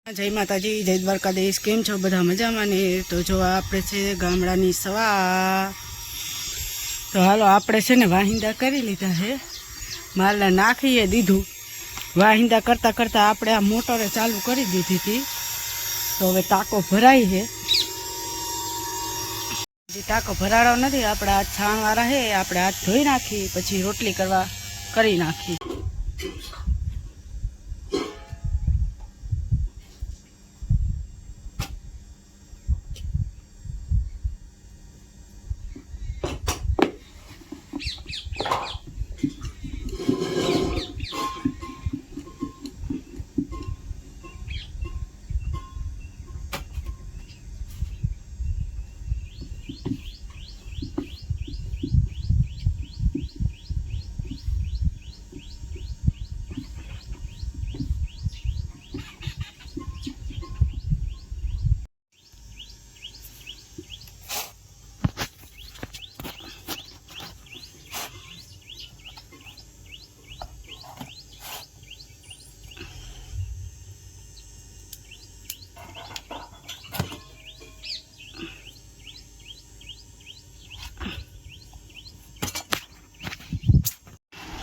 જય માતાજી, જય દ્વારકાધીશ। કેમ છો બધા? મજામાં ને? તો જો આપણે છે ગામડાની સવા। તો હાલો આપણે છે ને વાહિંદા કરી લીધા છે, માલને નાખીએ દીધું। વાહિંદા કરતાં કરતાં આપણે આ મોટરે ચાલુ કરી દીધી હતી। તો હવે ટાંકો ભરાય છે, હજી ટાંકો ભરાડો નથી। આપણે આ છાણવાળા છે, આપણે હાથ ધોઈ નાખી પછી રોટલી કરવા કરી નાખી।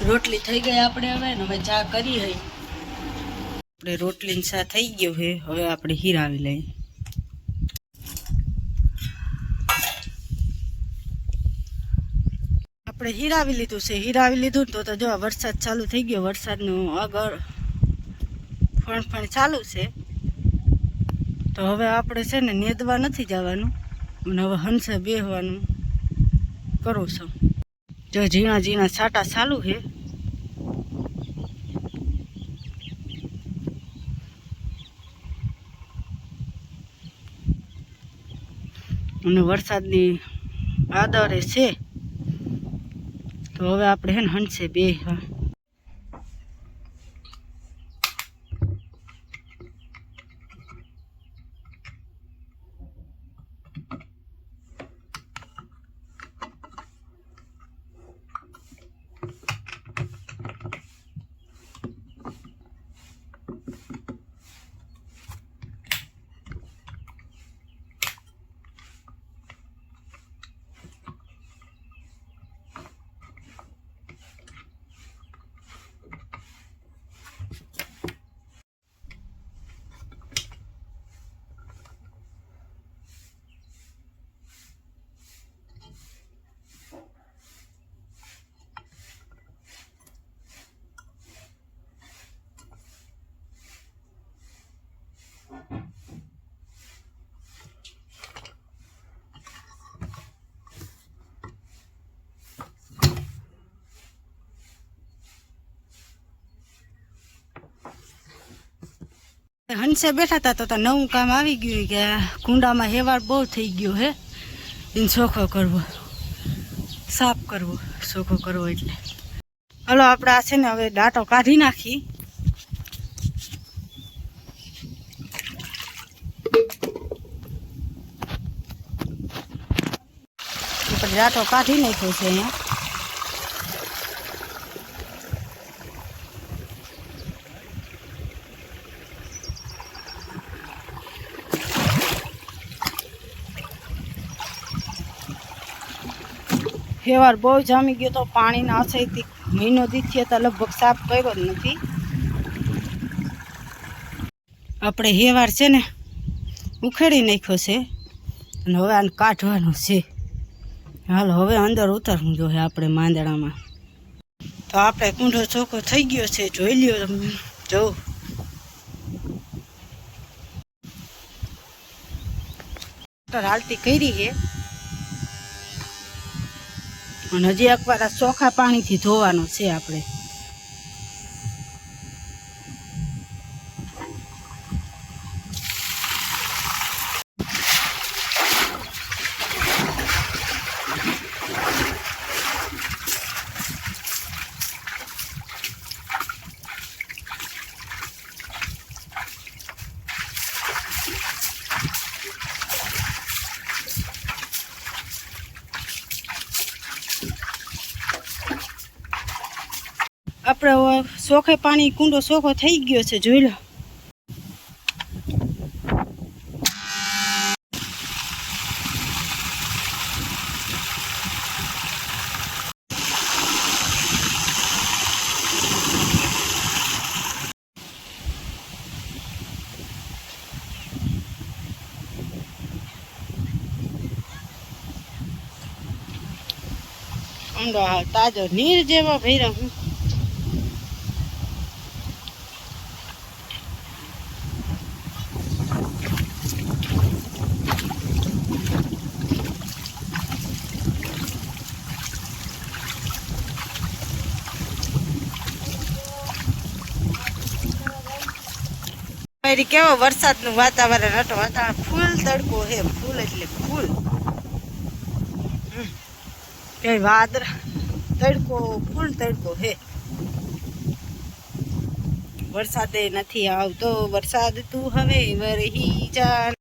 રોટલી થઈ ગઈ આપણે હવે ચા કરી હઈ। આપણે રોટલીની ચા થઈ ગયો છે, હવે આપણે હીરાવી લઈએ। આપણે હીરાવી લીધું છે, હીરાવી લીધું તો જો વરસાદ ચાલુ થઈ ગયો। વરસાદનું આગળ ફણ ચાલુ છે। તો હવે આપણે છે ને નેદવા નથી જવાનું અને હવે હંસે બેહવાનું કરું છું। જો ઝીણા ઝીણા છાંટા ચાલુ છે। અને વરસાદની આદરે છે, તો હવે આપણે હે ને હંસે બેહવા। હંસે બેઠા હતા તો નવું કામ આવી ગયું કે કુંડામાં હેવાર બહુ થઈ ગયો હે, એને ચોખ્ખો કરવો, સાફ કરવો, ચોખ્ખો કરવો। એટલે હાલો આપણે આ છે ને હવે દાંટો કાઢી નાખી। દાંટો કાઢી નાખ્યો છે અહીંયા। હેવાર બહુ જામી ગયો તો પાણીના આશયથી મહિનો દીથી હતા લગભગ સાફ કર્યો જ નથી। આપણે હેવાર છે ને ઉખેડી નાખ્યો છે અને હવે આને કાઢવાનો છે। હાલો હવે અંદર ઉતરવું જોઈએ આપણે માંદડામાં। તો આપણે કુંડો ચોખ્ખો થઈ ગયો છે, જોઈ લ્યો તમે। જો હાલતી કરી છે અને હજી એકવાર આ ચોખ્ખા પાણીથી ધોવાનો છે આપણે। આપણે ચોખ્ખે પાણી કુંડો ચોખ્ખો થઈ ગયો છે, જોઈ લો। ઊંડો હાવ તાજો નીર જેવો ભર્યો હું કેવો વરસાદનું વાતાવરણ હતો વાતાવરણ ફૂલ તડકો હે ફૂલ એટલે ફૂલ કઈ વાદળ તડકો ફૂલ તડકો હે વરસાદે નથી આવતો વરસાદ તું હવે વરહી જા